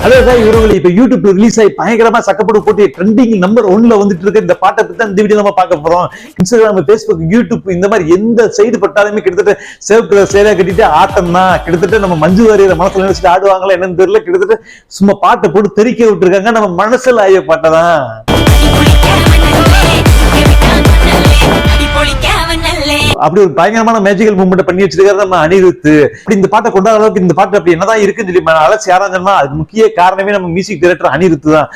அதான் இவர்கள் இப்ப யூடியூப்ல ரிலீஸ் ஆகி பயங்கரமா சக்கப்பட்டு போட்டு ட்ரெண்டிங் நம்பர் 1ல வந்துட்டு இருக்க இந்த பாட்டை பத்தி இந்த வீடியோ நம்ம பார்க்க போறோம். இன்ஸ்டாகிராம், பேஸ்புக், யூடியூப் இந்த மாதிரி எந்த சைடு பட்டாலுமே கிட்டத்தட்ட சேவ் சேலையா கட்டிட்டு ஆட்டம் தான். கிட்டத்தட்ட நம்ம மஞ்சு வாரியரை மனசுல நினைச்சிட்டு ஆடுவாங்களா என்னன்னு தெரியல. கிட்டத்தட்ட சும்மா பாட்டை போட்டு தெறிக்க விட்டுருக்காங்க. நம்ம மனசுல ஆய பாட்டதான். அப்படி ஒரு பயங்கரமான மேஜிக்கல் மூவ்மெண்ட் பண்ணி வச்சிருக்காரு நம்ம அனிருத். அப்படி இந்த பாட்டை கொண்டாட அளவுக்கு இந்த பாட்டு அப்படி என்னதான் இருக்குன்னு சொல்லி அலட்சி ஆராய்ஞ்சோம்னா அதுக்கு முக்கிய காரணமே நம்ம மியூசிக் டைரக்டர் அனிருத் தான்.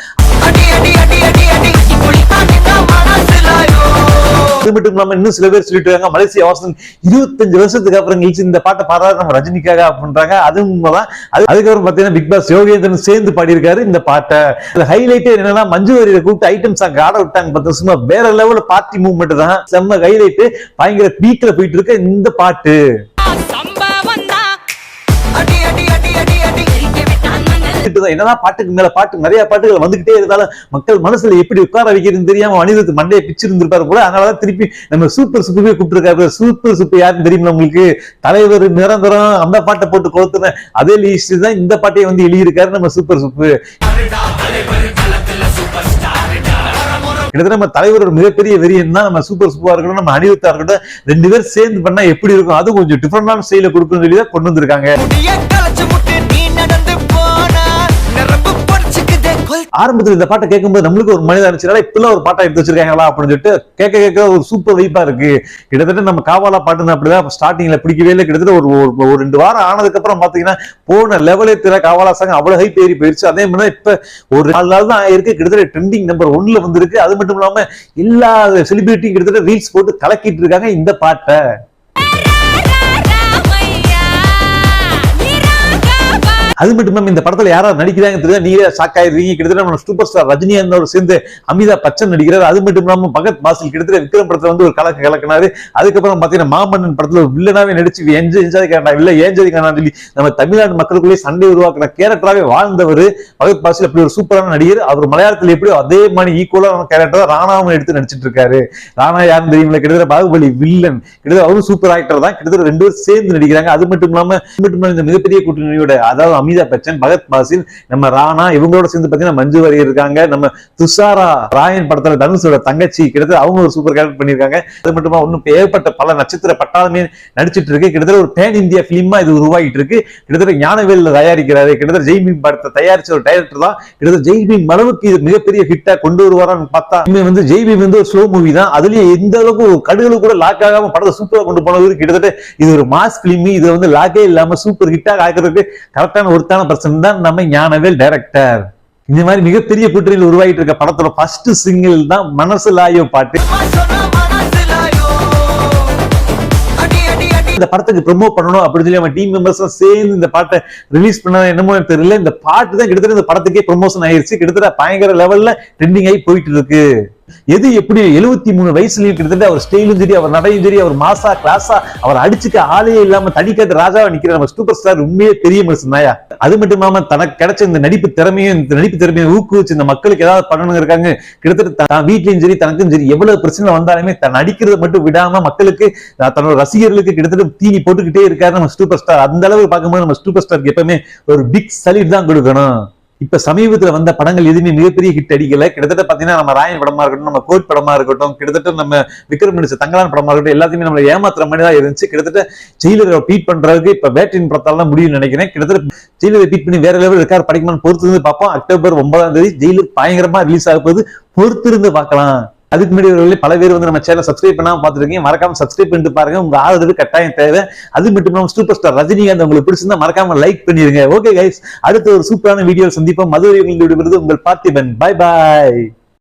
அது மட்டும் இல்லாம இன்னும் சில பேர் சொல்லிட்டு இருக்காங்க, மலேசியா வாசன் 25 வருஷத்துக்கு அப்புறம் கழிச்சு இந்த பாட்டை பாடுறாரு நம்ம ரஜினிக்காக அப்படின்றாங்க. அது உண்மைதான். அதுக்கப்புறம் பாத்தீங்கன்னா பிக் பாஸ் யோகேந்திரன் சேர்ந்து பாடியிருக்காரு இந்த பாட்டை. ஹைலைட்டே என்னன்னா மஞ்சு வாரியரை கூப்பிட்டு ஐட்டம் சாங் ஆட விட்டாங்க. 10 வருஷமா வேற லெவல்ல பார்ட்டி மூவ்மெண்ட் தான். செம்ம ஹைலைட். பயங்கர பீக்ல போயிட்டு இருக்க இந்த பாட்டு. என்னதான் பாட்டுக்கு மேல பாட்டு நிறைய பாட்டுகள் வந்துகிட்டே இருந்தாலும் மக்கள் மனசுல எப்படி உட்கார வைக்கிறதுன்னு தெரியாம அனிருத் மண்டையை பிச்சிருந்திருப்பாரு போல. அதனாலதான் திருப்பி நம்ம சூப்பர் சூப்பரே கூப்பிட்டுருக்காரு. சூப்பர் சூப்பர் யாருன்னு தெரியுமா உங்களுக்கு? தலைவர் நிரந்தரம் அந்த பாட்டை போட்டு கொடுத்துன அதே லிஸ்ட் தான் இந்த பாட்டையை வந்து எழுதியிருக்காரு நம்ம சூப்பர் சூப்பர். கிட்டத்தட்ட நம்ம தலைவர் ஒரு மிகப்பெரிய வெறியன் தான் நம்ம சூப்பர் சூப்பரா இருக்கட்டும், நம்ம அனிருத்தா இருக்கட்டும், 2 பேரும் சேர்ந்து பண்ணா எப்படி இருக்கும், அது கொஞ்சம் டிஃபரெண்டான ஸ்டைல கொடுக்கணும்னு சொல்லி தான் கொண்டு வந்திருக்காங்க. ஆரம்பத்தில் இந்த பாட்டை கேட்கும்போது நம்மளுக்கு ஒரு மனிதா இருந்துச்சு, இப்பெல்லாம் ஒரு பாட்டா எடுத்து வச்சிருக்காங்களா அப்படின்னு சொல்லிட்டு கேட்க கேட்க ஒரு சூப்பர் வைப்பா இருக்கு. கிட்டத்தட்ட நம்ம காவாலா பாட்டுன்னு அப்படிதான் ஸ்டார்டிங்ல பிடிக்கவே இல்லை. கிட்டத்தட்ட ஒரு 2 வாரம் ஆனதுக்கு அப்புறம் பாத்தீங்கன்னா போன லெவலே தெரியல. காவாலா சாங் அவ்வளவு ஹைப் ஏறி போயிருச்சு. அதே மாதிரி இப்ப ஒரு 4 நாள் தான் ஆயிருக்கு. கிட்டத்தட்ட ட்ரெண்டிங் நம்பர் 1ல வந்திருக்கு. அது மட்டும் இல்லாம எல்லா செலிபிரிட்டியும் கிட்டத்தட்ட ரீல்ஸ் போட்டு கலக்கிட்டு இருக்காங்க இந்த பாட்டை. அது மட்டும் இல்லாம இந்த படத்துல யாராவது நடிக்கிறாங்க தெரியாது, நீங்களே ஷாக் ஆயிருவீங்க. கிட்டத்தட்ட நம்ம சூப்பர் ஸ்டார் ரஜினிகாந்தோட சேர்ந்து அமிதாப் பச்சன் நடிக்கிறார். அது மட்டும் இல்லாம பகத் பாசில் கிட்டத்தட்ட விக்ரம் படத்துல வந்து ஒரு கலக்கினாரு. அதுக்கப்புறம் பாத்தீங்கன்னா மாமன்னன் படத்துல ஒரு வில்லனாவே நடிச்சு சொல்லி நம்ம தமிழ்நாடு மக்களுக்குள்ளே சண்டை உருவாக்கின கேரக்டராகவே வாழ்ந்தவர் பகத் பாசில். அப்படி ஒரு சூப்பரான நடிகர். அவர் மலையாளத்தில் எப்படியோ அதே மாதிரி ஈக்குவலான கேரக்டர் ராணாவும் எடுத்து நடிச்சிட்டு இருக்காரு. ராணா யாருன்னு தெரியுமில்ல? கிட்டத்தட்ட பாகுபலி வில்லன். கிட்டத்தட்ட அவரும் சூப்பர் ஆக்டர் தான். கிட்டத்தட்ட 2 பேரும் சேர்ந்து நடிக்கிறாங்க. அது மட்டும் இல்லாம இந்த மிகப்பெரிய கூட்டணியோட அதாவது அமிதாப் பச்சன், பகத் பாசில், நம்ம ராணா இவங்களோட சேர்ந்து பாத்தீங்கன்னா மஞ்சு வாரியர் இருக்காங்க. நம்ம துஷாரா ராயன் படத்துல தனுஷோட தங்கச்சி கிட்டத்தட்ட அவங்க ஒரு சூப்பர் கேரக்டர் பண்ணிருக்காங்க. அது மட்டுமா இன்னும் ஏற்பட்ட பல நட்சத்திர பட்டாளமே நடிச்சிட்டு இருக்கு. கிட்டத்தட்ட ஒரு பேன் இந்தியா பிலிமா இது உருவாகிட்டு இருக்கு. கிட்டத்தட்ட ஞானவேல் தயாரிக்கிறாரு. கிட்டத்தட்ட ஜெய்பீம் படத்தை தயாரிச்ச ஒரு டைரக்டர் தான். கிட்டத்தட்ட ஜெய்பீம் அளவுக்கு இது மிகப்பெரிய ஹிட்டா கொண்டு வருவாரான்னு பார்த்தா வந்து ஜெய்பீம் வந்து ஒரு ஸ்லோ மூவி தான். அதுலயும் எந்த அளவுக்கு கடுகளுக்கு கூட லாக் ஆகாம படத்தை சூப்பரா கொண்டு போனது. கிட்டத்தட்ட இது ஒரு மாஸ் பிலிம். இது வந்து லாக்கே இல்லாம சூப்பர் ஹிட்டா ஆக்குறதுக்கு கரெக்டான ஒருத்தான பர்சன் தான் நம்ம ஞானவேல் டைரக்டர். இந்த மாதிரி மிகப்பெரிய கூட்டணியில் உருவாகிட்டு இருக்க படத்தோட ஃபர்ஸ்ட் சிங்கிள் தான் மனசுலாயோ பாட்டு. இந்த படத்துக்கு ப்ரோமோட் பண்ணணும் அப்படின்னு சொல்லி நம்ம டீம் மெம்பர்ஸ் சேர்ந்து இந்த பாட்டை ரிலீஸ் பண்ண என்னமோ தெரியல. இந்த பாட்டு தான் கிட்டத்தட்ட இந்த படத்துக்கே ப்ரமோஷன் ஆயிருச்சு. கிட்டத்தட்ட பயங்கர லெவல்ல ட்ரெண்டிங் ஆகி போயிட்டு இருக்கு. எது எப்படி 73 வயசுலயும் கிட்டத்தட்ட அவர் ஸ்டைலும் சரி, அவர் நடையும் சரி, அவர் மாசா கிளாஸா அவர் அடிச்சுக்க ஆளே இல்லாம தடிக்காத ராஜாவா நிக்கிற நம்ம சூப்பர் ஸ்டார் உண்மையே பெரிய மனுஷன் தாயா. அது மட்டும் இல்லாம தனக்கு கிடைச்ச இந்த நடிப்பு திறமையை ஊக்குவிச்சு இந்த மக்களுக்கு ஏதாவது பண்ணணும் இருக்காங்க. கிட்டத்தட்ட வீட்லயும் சரி தனக்கும் சரி எவ்வளவு பிரச்சனை வந்தாலுமே தன் நடிக்கிறத மட்டும் விடாம மக்களுக்கு தன்னோட ரசிகர்களுக்கு கிட்டத்தட்ட தீனி போட்டுக்கிட்டே இருக்காரு நம்ம சூப்பர் ஸ்டார். அந்த அளவுக்கு பார்க்கும்போது நம்ம சூப்பர் ஸ்டாருக்கு எப்பவுமே ஒரு பிக் சல்யூட் தான் கொடுக்கணும். இப்ப சமீபத்துல வந்த படங்கள் எதுவுமே மிகப்பெரிய ஹிட் அடிக்கல. கிட்டத்தட்ட பாத்தீங்கன்னா நம்ம ராயன் படமா இருக்கட்டும், நம்ம கோட் படமா இருக்கட்டும், கிட்டத்தட்ட நம்ம விக்ரம் நடிச்ச தங்கலான் படமா இருக்கட்டும், எல்லாத்தையுமே நம்ம ஏமாத்துற மாதிரி தான் இருந்துச்சு. கிட்டத்தட்ட ஜெயிலரை பீட் பண்றதுக்கு இப்ப பேட்டரின் படத்தால முடியும்னு நினைக்கிறேன். கிட்டத்தட்ட ஜெயிலரை பீட் பண்ணி வேற லெவல் இருக்காரு படிக்கணும்னு பொறுத்து பார்ப்போம். அக்டோபர் 9 ஜெயிலர் பயங்கரமா ரிலீஸ் ஆக போது பொறுத்திருந்து பார்க்கலாம். அதுக்கு முன்னாடி பல பேர் வந்து நம்ம சேனல் சப்ஸ்கிரைப் பண்ணாம பாத்துருக்கீங்க. மறக்காம சப்ஸ்கிரைப் பண்ணிட்டு பாருங்க. உங்க ஆதரவு கட்டாயம் தேவை. அது மட்டும் இல்லாம சூப்பர் ஸ்டார் ரஜினிகாந்த் உங்களுக்கு பிடிச்சிருந்தா மறக்காம லைக் பண்ணிருங்க. ஓகே கைஸ், அடுத்த ஒரு சூப்பரான வீடியோ சந்திப்போம். மதுரை உங்கள் பார்த்திபன். Bye bye.